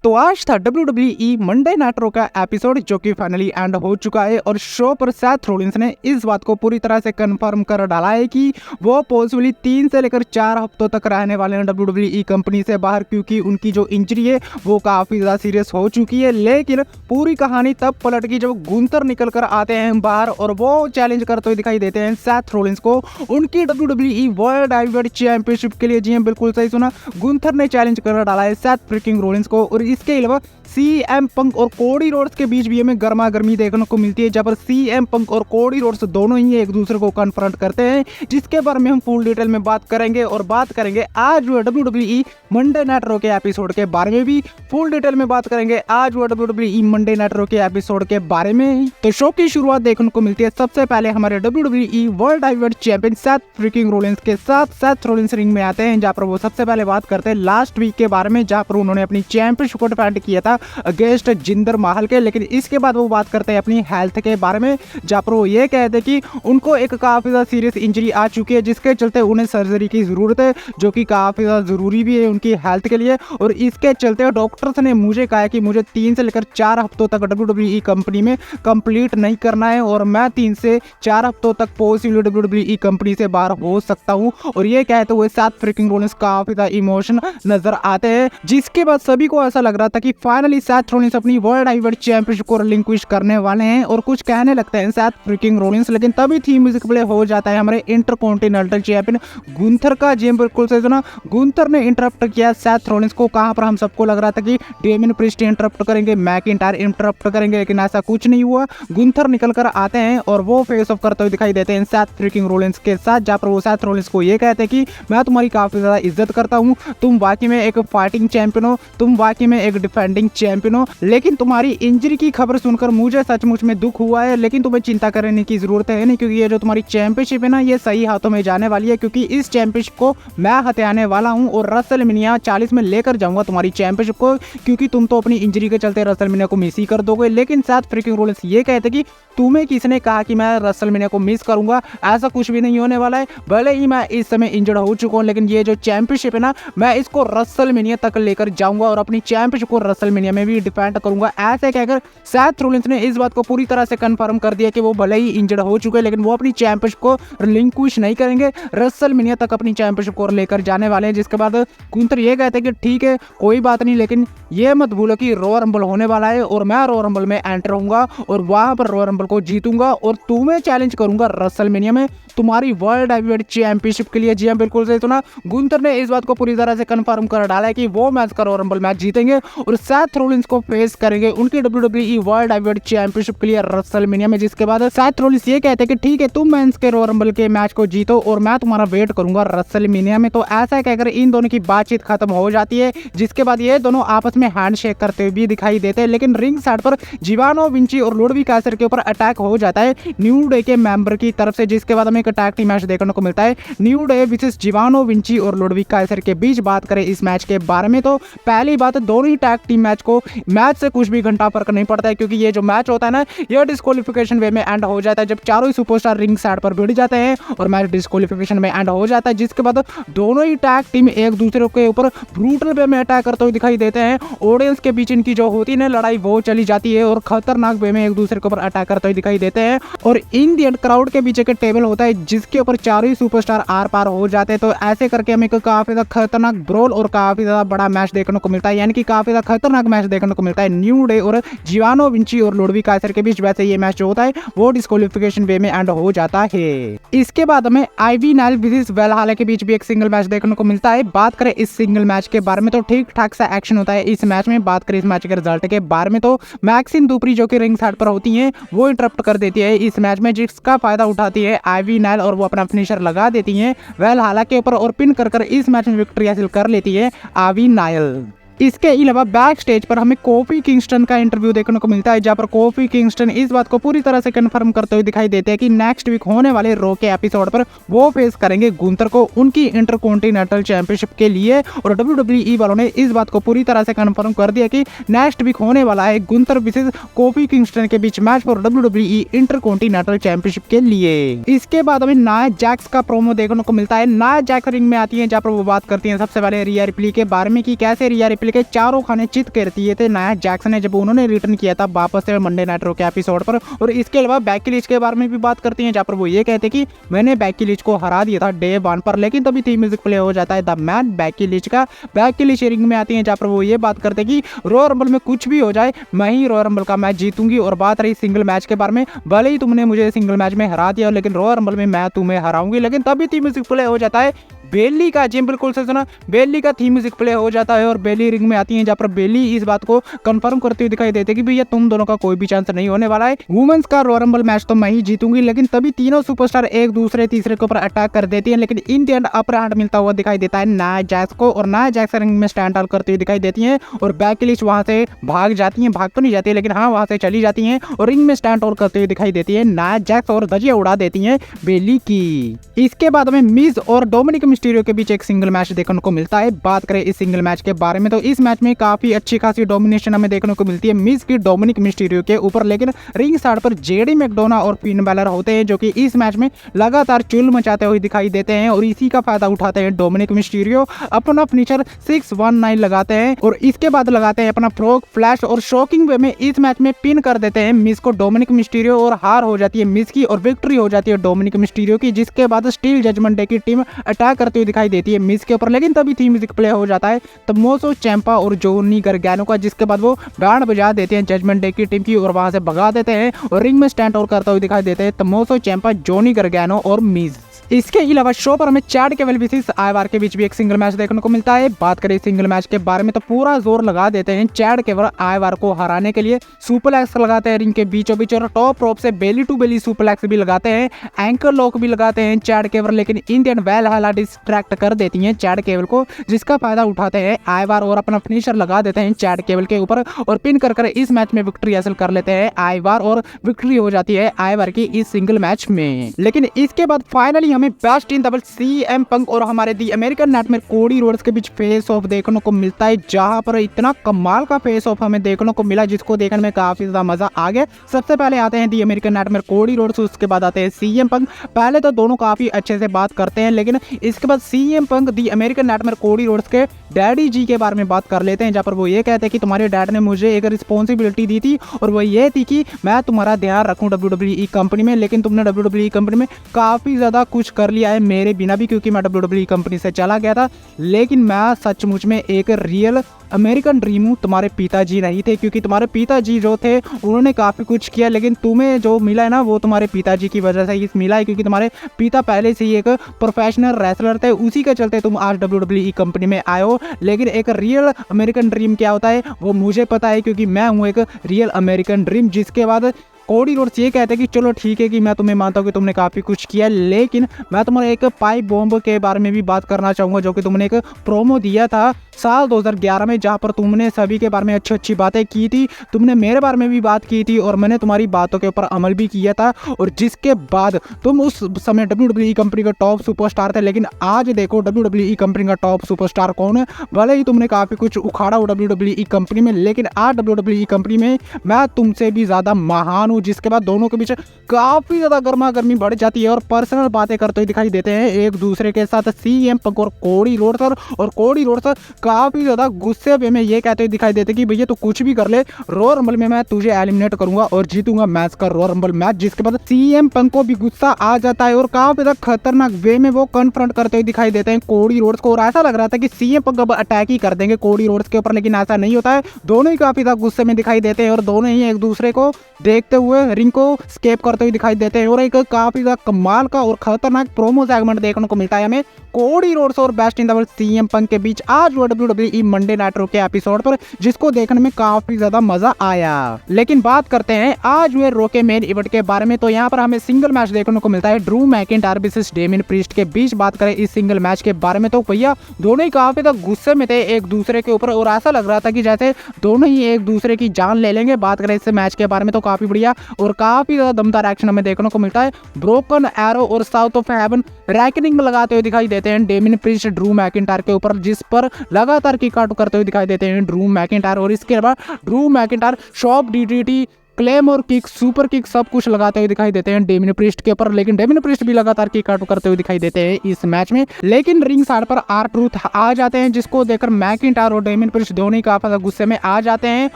तो आज था WWE मंडे नाइट रॉ का एपिसोड जो कि फाइनली एंड हो चुका है और शो पर सेथ रॉलिंस ने इस बात को पूरी तरह से कंफर्म कर डाला है कि वो पॉसिबली 3 से लेकर 4 हफ्तों तक रहने वाले हैं WWE कंपनी से बाहर, क्योंकि उनकी जो इंजरी है वो काफ़ी ज़्यादा सीरियस हो चुकी है। लेकिन पूरी कहानी तब पलट गई जब गुंथर निकल कर आते हैं बाहर और वो चैलेंज करते हुए दिखाई देते हैं सेथ रॉलिंस को उनकी WWE वर्ल्ड हेवीवेट चैंपियनशिप के लिए। जी हाँ, बिल्कुल सही सुना, गुंथर ने चैलेंज कर डाला है सेथ फ्रीकिंग रॉलिंस को। और इसके अलावा CM पंक और कोडी रोड्स के बीच भी हमें गर्मा गर्मी देखने को मिलती है, जहाँ पर CM पंक और कोडी रोड्स दोनों ही एक दूसरे को कन्फ्रंट करते हैं, जिसके बारे में हम फुल डिटेल में बात करेंगे। और बात करेंगे आज WWE मंडे नाइट रॉ के एपिसोड के बारे में भी फुल डिटेल में बात करेंगे आज WWE मंडे नाइट रॉ के एपिसोड के बारे में। तो शो की शुरुआत देखने को मिलती है सबसे पहले हमारे WWE world heavyweight champion Seth freaking Rollins के साथ। सेथ रॉलिंस रिंग में आते हैं, जहाँ पर वो सबसे पहले बात करते हैं लास्ट वीक के बारे में, जहाँ पर उन्होंने अपनी चैंपियनशिप को डिफेंड किया था अगेंस्ट जिंदर महल के। लेकिन इसके बाद वो बात करते हैं अपनी हेल्थ के बारे में, जहाँ पर वो ये कहते हैं कि उनको एक काफ़ी ज़्यादा सीरियस इंजरी आ चुकी है, जिसके चलते उन्हें सर्जरी की ज़रूरत है, जो कि काफ़ी ज़्यादा ज़रूरी भी है उनकी हेल्थ के लिए। और इसके चलते डॉक्टर्स ने मुझे कहा है कि मुझे 3 से लेकर 4 हफ्तों तक WWE कंपनी में कंप्लीट नहीं करना है और मैं 3 से 4 हफ्तों तक पॉसिबली WWE कंपनी से बाहर हो सकता हूँ। और ये कहते हुए सेथ फ्रीकिंग रॉलिंस काफ़ी ज़्यादा इमोशन नजर आते हैं, जिसके बाद सभी को ऐसा लग रहा था कि फाइनली सेथ रॉलिंस अपनी वर्ल्ड हेवीवेट चैंपियनशिप को रिलिंक्विश करने वाले हैं और कुछ कहने लगते हैं सेथ फ्रीकिंग रॉलिंस। लेकिन तभी थीम म्यूजिक प्ले हो जाता है हमारे इंटरकॉन्टिनेंटल चैंपियन गुंथर का। जी बिल्कुल सही सुना, गुंथर ने इंटरप्ट किया सेथ रॉलिंस को। कहां पर हम सबको लग रहा था कि डेमियन प्रीस्ट इंटरप्ट करेंगे, मैकिंटायर इंटरप्ट करेंगे, लेकिन ऐसा कुछ नहीं हुआ। गुंथर निकल कर आते हैं और वो फेस ऑफ करते हुए दिखाई देते हैं सेथ फ्रीकिंग रॉलिंस के साथ, जहां पर वो सेथ रॉलिंस को ये कहते हैं कि मैं तुम्हारी काफी ज्यादा इज्जत करता हूं, तुम वाकई में एक फाइटिंग चैंपियन हो, तुम वाकई में एक डिफेंडिंग चैंपियन हो, लेकिन तुम्हारी इंजरी की खबर सुनकर मुझे सचमुच में दुख हुआ है। लेकिन तुम्हें चिंता करने की जरूरत है नहीं, क्योंकि ये जो तुम्हारी चैंपियनशिप है ना, ये सही हाथों में जाने वाली है, क्योंकि इस चैंपियनशिप को मैं हथियाने वाला हूं और रसलमेनिया 40 में लेकर जाऊंगा तुम्हारी चैंपियनशिप को, क्योंकि तुम तो अपनी इंजरी के चलते रसलमेनिया को मिस ही कर दोगे। लेकिन सेथ फ्रीकिंग रॉलिंस ये कहते कि तुम्हें किसने कहा कि मैं रसलमेनिया को मिस करूंगा, ऐसा कुछ भी नहीं होने वाला है। भले ही मैं इस समय इंजर्ड हो चुका हूं, लेकिन ये जो चैंपियनशिप है ना, मैं इसको रसलमेनिया तक लेकर जाऊंगा और अपनी चैंपियनशिप को रसलमेनिया में भी डिफेंड करूंगा। ऐसे कहकर सेथ रॉलिंस ने इस बात को पूरी तरह से कंफर्म कर दिया कि वो भले ही इंजर्ड हो चुके हैं, लेकिन वो अपनी चैंपियनशिप को रिलिंक्विश नहीं करेंगे, रसलमेनिया तक अपनी चैंपियनशिप को लेकर जाने वाले हैं। जिसके बाद गुंथर ये कहते हैं कि ठीक है कोई बात नहीं, लेकिन ये मत भूलो कि रॉ रंबल होने वाला है और मैं रॉ रंबल में एंटर होऊंगा और वहां पर रॉ रंबल को जीतूंगा और तुम्हें चैलेंज करूंगा रसलमेनिया में तुम्हारी वर्ल्ड हेवीवेट चैंपियनशिप के लिए। जी हां, बिल्कुल सही सुना, गुंथर ने इस बात को पूरी तरह से कंफर्म कर डाला है कि वो मैच का रॉ रंबल मैच जीतेंगे और सेथ रॉलिंस को फेस करेंगे उनकी WWE वर्ल्ड हेवीवेट चैंपियनशिप के लिए रसलमेनिया में। जिसके बाद सेथ रॉलिंस ये कहते हैं कि ठीक है तुम मेंस के रॉ रंबल के मैच को जीतो और मैं तुम्हारा वेट करूंगा रसलमेनिया में। तो ऐसा कहकर इन दोनों की बातचीत खत्म हो जाती है, जिसके बाद ये दोनों आपस में हैंडशेक करते हुए भी दिखाई देते हैं। लेकिन रिंग साइड पर जिवानो विंची और लुडविग काइसर के ऊपर अटैक हो जाता है न्यू डे के मेंबर की तरफ से, जिसके बाद हमें एक टैग टीम मैच देखने को मिलता है न्यू डे वर्सेस जिवानो विंची और लुडविग काइसर के बीच। बात करें इस मैच के बारे में तो पहली बात, दोनों ही टैग टीम मैच को मैच से कुछ भी घंटा फर्क नहीं पड़ता है, क्योंकि ये जो मैच होता है ना, ये डिस्क्वालिफिकेशन वे में एंड हो जाता है जब चारों ही सुपरस्टार रिंग साइड पर भिड़ जाते हैं और मैच डिस्क्वालिफिकेशन में एंड हो जाता है। जिसके बाद दोनों ही टैग टीम एक दूसरे के ऊपर ब्रूटल वे में अटैक करते हुए दिखाई देते हैं। ऑडियंस के बीच इनकी जो होती है लड़ाई वो चली जाती है और खतरनाक वे में एक दूसरे के ऊपर अटैक करते हुए दिखाई देते हैं। और इन दी एंड क्राउड के पीछे के टेबल होता है जिसके ऊपर चारों ही सुपरस्टार आर पार हो जाते हैं। तो ऐसे करके हमें काफी ज्यादा खतरनाक ब्रोल और काफी ज्यादा बड़ा मैच देखने को मिलता है, यानी कि काफी ज्यादा खतरनाक मैच देखने को मिलता है न्यू डे और जिवानो विंची और लुडविग काइसर के बीच। वैसे ये मैच जो होता है वो डिस्क्वालिफिकेशन वे में एंड हो जाता है। इसके बाद हमें आईवी नाइल वर्सेस वेलहाला के बीच भी एक सिंगल मैच देखने को मिलता है। बात करें इस सिंगल मैच के बारे में तो ठीक ठाक सा एक्शन होता है इस मैच में। बात करें इस मैच के रिजल्ट के बारे में तो मैक्सिन दुपरी जो कि रिंग साइड पर होती हैं वो इंटरप्ट कर देती है इस मैच में, जिसका फायदा उठाती है आईवी नाइल और वो अपना फिनिशर लगा देती है वेलहाला के ऊपर और पिन कर इस मैच में विक्ट्री हासिल कर लेती है आईवी नाइल। इसके अलावा बैक स्टेज पर हमें कोफी किंगस्टन का इंटरव्यू देखने को मिलता है, जहां पर कोफी किंगस्टन इस बात को पूरी तरह से कंफर्म करते हुए दिखाई देते हैं कि नेक्स्ट वीक होने वाले रॉ के एपिसोड पर वो फेस करेंगे गुंथर को उनकी इंटरकॉन्टिनेंटल चैंपियनशिप के लिए। और WWE वालों ने इस बात को पूरी तरह से कंफर्म कर दिया कि नेक्स्ट वीक होने वाला है गुंथर वर्सेस कोफी किंगस्टन के बीच match for WWE intercontinental championship के लिए। इसके बाद हमें नाया जैक्स का प्रोमो देखने को मिलता है। नाया जैक्स रिंग में आती है, जहां पर वो बात करती है सबसे पहले रिया रिप्ली के बारे में कि कैसे रिया रिप्ली ट्रॉफी लेके चारों खाने चित कर दिए थे नाया जैक्स ने जब उन्होंने रिटर्न किया था वापस से मंडे नाइट रॉ के एपिसोड पर। और इसके अलावा बेकी लिंच के बारे में भी बात करती हैं, जहाँ पर वो ये कहते कि मैंने बेकी लिंच को हरा दिया था डे 1 पर, लेकिन तभी थीम म्यूजिक प्ले हो जाता है द मैन बेकी लिंच का। बेकी लिंच रिंग में आती हैं, जहाँ पर वो ये बात करते कि रॉयल रंबल में कुछ भी हो जाए मैं ही रॉयल रंबल का मैच जीतूंगी। और बात रही सिंगल मैच के बारे में, भले ही तुमने मुझे सिंगल मैच में हरा दिया लेकिन रॉयल रंबल में मैं तुम्हें हराऊंगी। लेकिन तभी थीम म्यूजिक प्ले हो जाता है बेली का। जी बिल्कुल से सुना, बेली का थीम म्यूजिक प्ले हो जाता है और बेली रिंग में आती है, जहाँ पर बेली इस बात को कंफर्म करते हुए दिखाई देते कि भैया तुम दोनों का कोई भी चांस नहीं होने वाला है, वुमेन्स का रॉयल रंबल मैच तो मैं ही जीतूंगी। लेकिन तभी तीनों सुपरस्टार एक दूसरे तीसरे के ऊपर अटैक कर देती हैं, लेकिन in the and upper hand मिलता हुआ दिखाई देता है नाया जैक्स को। और नाया जैक्स रिंग में स्टैंड आउट करते हुए दिखाई देती हैं और बेकी लिंच वहां से भाग जाती हैं, भाग तो नहीं जाती है लेकिन हाँ वहां से चली जाती हैं और रिंग में स्टैंड आउट करते हुए दिखाई देती है नाया जैक्स और धजिया उड़ा देती हैं बेली की। इसके बाद हमें मिज और डोमिनिक मिस्टीरियो के बीच एक सिंगल मैच देखने को मिलता है। बात करें इस सिंगल मैच के बारे में तो इस मैच में काफी अच्छी खासी डोमिनेशन हमें देखने को मिलती है मिज की डोमिनिक मिस्टीरियो के ऊपर। लेकिन रिंग साइड पर जेडी मैकडोना और फिन बैलर होते हैं, जो कि इस मैच में लगातार चुल मचाते हुए दिखाई देते हैं और इसी का फायदा उठाते हैं डोमिनिक मिस्टीरियो। अपना फिनिशर 619 लगाते हैं और इसके बाद लगाते हैं अपना फ्रॉग फ्लैश और शॉकिंग वे में इस मैच में पिन कर देते हैं मिज को डोमिनिक मिस्टीरियो। और हार हो जाती है मिज की और विक्ट्री हो जाती है डोमिनिक मिस्टीरियो की, जिसके बाद स्टील जजमेंट डे की टीम अटैक करती हुई दिखाई देती है मिज के ऊपर। लेकिन तभी थीम म्यूजिक प्ले हो जाता है तमोसो चैंपा और जोनी गार्गानो का, जिसके बाद वो बैंड बजा देते हैं जजमेंट डे की टीम की और वहां से भगा देते हैं और रिंग में स्टैंड आउट करते हुए दिखाई देते हैं तमोसो चैंपा, जोनी गार्गानो और मिज। इसके अलावा शो पर हमें चैड केवल वर्सेस आइवार के बीच भी एक सिंगल मैच देखने को मिलता है। बात करें सिंगल मैच के बारे में तो पूरा जोर लगा देते हैं चैड केवल आइवार को हराने के लिए। सुपरप्लेक्स लगाते हैं रिंग के बीचों बीच और टॉप रोप से बेली टू बेली सुपरप्लेक्स भी लगाते हैं, एंकर लॉक भी लगाते हैं चैड केवल। लेकिन इंडियन वेलहला डिस्ट्रैक्ट कर देती हैं चैड केवल को, जिसका फायदा उठाते हैं आइवार और अपना फिनिशर लगा देते हैं चैड केवल के ऊपर और पिन कर इस मैच में विक्ट्री हासिल कर लेते हैं आइवार और विक्ट्री हो जाती है आइवार की इस सिंगल मैच में। लेकिन इसके बाद फाइनली हमें best in double CM Punk और हमारे दी अमेरिकन नाइटमेयर कोडी रोड्स के बीच फेस ऑफ देखने को मिलता है, जहां पर इतना कमाल का फेस ऑफ हमें देखने को मिला जिसको देखने में काफी ज्यादा मजा आ गया। सबसे पहले आते हैं दी अमेरिकन नाइटमेयर कोडी रोड्स, उसके बाद आते हैं सीएम पंक। पहले तो दोनों काफी अच्छे से बात करते हैं, लेकिन इसके बाद सीएम पंक दी अमेरिकन नाइटमेयर कोडी रोड्स के डैडी जी के बारे में बात कर लेते हैं, जहां पर वो ये कहते हैं कि तुम्हारे डैड ने मुझे एक रिस्पॉन्सिबिलिटी दी थी और वो ये थी कि मैं तुम्हारा ध्यान रखूं WWE कंपनी में। लेकिन तुमने WWE कंपनी में काफी ज्यादा कुछ कर लिया है मेरे बिना भी, क्योंकि मैं WWE कंपनी से चला गया था। लेकिन मैं सचमुच में एक रियल अमेरिकन ड्रीम हूँ, तुम्हारे पिताजी नहीं थे, क्योंकि तुम्हारे पिताजी जो थे उन्होंने काफ़ी कुछ किया, लेकिन तुम्हें जो मिला है ना वो तुम्हारे पिताजी की वजह से ही मिला है, क्योंकि तुम्हारे पिता पहले से ही एक प्रोफेशनल रेसलर थे, उसी के चलते तुम आज WWE कंपनी में आए हो। लेकिन एक रियल अमेरिकन ड्रीम क्या होता है वो मुझे पता है, क्योंकि मैं हूँ एक रियल अमेरिकन ड्रीम। जिसके बाद कोडी रोड्स ये कहते हैं कि चलो ठीक है कि मैं तुम्हें मानता हूँ कि तुमने काफ़ी कुछ किया, लेकिन मैं तुम्हारे एक पाइप बॉम्ब के बारे में भी बात करना चाहूँगा, जो कि तुमने एक प्रोमो दिया था साल 2011 में, जहाँ पर तुमने सभी के बारे में अच्छी अच्छी बातें की थी। तुमने मेरे बारे में भी बात की थी और मैंने तुम्हारी बातों के ऊपर अमल भी किया था, और जिसके बाद तुम उस समय WWE कंपनी का टॉप सुपरस्टार थे। लेकिन आज देखो WWE कंपनी का टॉप सुपरस्टार कौन है। भले ही तुमने काफ़ी कुछ उखाड़ा हो WWE कंपनी में, लेकिन आज WWE कंपनी में मैं तुमसे भी ज़्यादा महान हूँ। जिसके बाद दोनों के बीच काफ़ी ज़्यादा गर्मा गर्मी बढ़ जाती है और पर्सनल बातें करते हुए दिखाई देते हैं एक दूसरे के साथ सीएम पंक और कोडी रोड्स। और कोडी रोड्स काफ़ी ज़्यादा गुस्से में ये कहते हुए दिखाई देते कि भैया तो कुछ भी कर ले, रॉयल रंबल में मैं तुझे एलिमिनेट करूंगा और जीतूंगा मैच का रॉयल रंबल मैच। जिसके बाद सीएम पंक को भी गुस्सा आ जाता है और काफ़ी ज़्यादा खतरनाक वे में वो कन्फ्रंट करते हुए दिखाई देते हैं कोडी रोड्स को। और ऐसा लग रहा था कि सीएम पंक अब अटैक ही कर देंगे कोडी रोड्स के ऊपर, लेकिन ऐसा नहीं होता है। दोनों ही काफ़ी ज़्यादा गुस्से में दिखाई देते हैं और दोनों ही एक दूसरे को देखते हुए रिंग को स्केप करते हुए दिखाई देते हैं। और एक काफ़ी ज़्यादा कमाल का और खतरनाक प्रोमो सेगमेंट देखने को मिलता है हमें कोडी रोड्स और best in the world CM Punk के बीच आज WWE मंडे नाइट रॉ के एपिसोड पर, जिसको देखने में काफी ज्यादा मजा आया। लेकिन बात करते हैं आज हुए रॉ के मेन इवेंट के बारे में, तो यहाँ पर हमें सिंगल मैच देखने को मिलता है Drew McIntyre versus Damien priest के बीच। बात करें इस सिंगल मैच के बारे में तो भैया दोनों ही काफी ज्यादा गुस्से में थे एक दूसरे के ऊपर और ऐसा लग रहा था कि जैसे दोनों ही एक दूसरे की जान ले लेंगे। बात करें इस मैच के बारे में तो काफी बढ़िया और काफी ज्यादा दमदार एक्शन हमें देखने को मिलता है। ब्रोकन एरो और साउथ ऑफ हेवन रैकनिंग लगाते हुए दिखाई देते हैं डेमियन प्रीस्ट ड्रू मैकिंटायर के ऊपर, जिस पर लगातार किक आउट करते हुए दिखाई देते हैं ड्रू मैकिंटायर। और इसके बाद Drew McIntyre shop DDT claymore kick, super kick सब कुछ लगाते हुए दिखाई देते हैं डेमियन प्रीस्ट के ऊपर, लेकिन डेमियन प्रीस्ट भी लगातार किक आउट करते हुए दिखाई देते हैं इस मैच में। लेकिन रिंग साइड पर R-Truth आ जाते हैं, जिसको देखकर मैकिंटायर और डेमियन प्रीस्ट दोनों ही काफी गुस्से में आ जाते हैं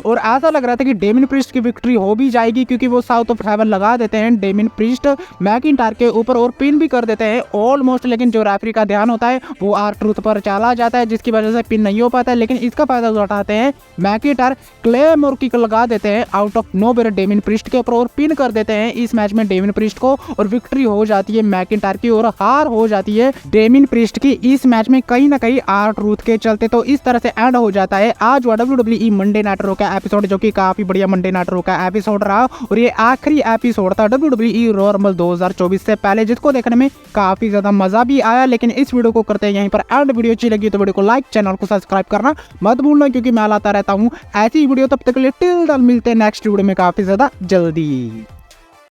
और ऐसा लग रहा था कि डेमियन प्रीस्ट की विक्ट्री हो भी जाएगी, क्योंकि वो साउथ ऑफ हेवन लगा देते हैं डेमियन प्रीस्ट मैकिंटायर के ऊपर और पिन भी कर देते हैं ऑलमोस्ट। लेकिन जो रेफरी का ध्यान होता है वो R-Truth पर चला जाता है, जिसकी वजह से पिन नहीं हो पाता है। लेकिन इसका फायदा उठाते हैं मैकिंटायर, क्लेमोर किक लगा देते हैं out of nowhere Damien priest के ऊपर और पिन कर देते हैं इस मैच में डेमियन प्रीस्ट को, और विक्ट्री हो जाती है मैकिंटायर की और हार हो जाती है डेमियन प्रीस्ट की इस मैच में कहीं ना कहीं R-Truth के चलते। तो इस तरह से एंड हो जाता है आज WWE मंडे नाइट रॉ का एपिसोड, जो कि काफी बढ़िया मंडे नाइट रॉ का एपिसोड रहा और ये आखिरी एपिसोड था WWE रॉ रंबल 2024 से पहले, जिसको देखने में काफी ज्यादा मजा भी आया। लेकिन इस वीडियो को करते हैं यहीं पर एंड। वीडियो अच्छी लगी तो वीडियो को लाइक, चैनल को सब्सक्राइब करना मत भूलना, क्योंकि मैं लाता रहता हूँ ऐसी वीडियो। तब तक के लिए टिल देन मिलते हैं नेक्स्ट वीडियो में काफी ज्यादा जल्दी।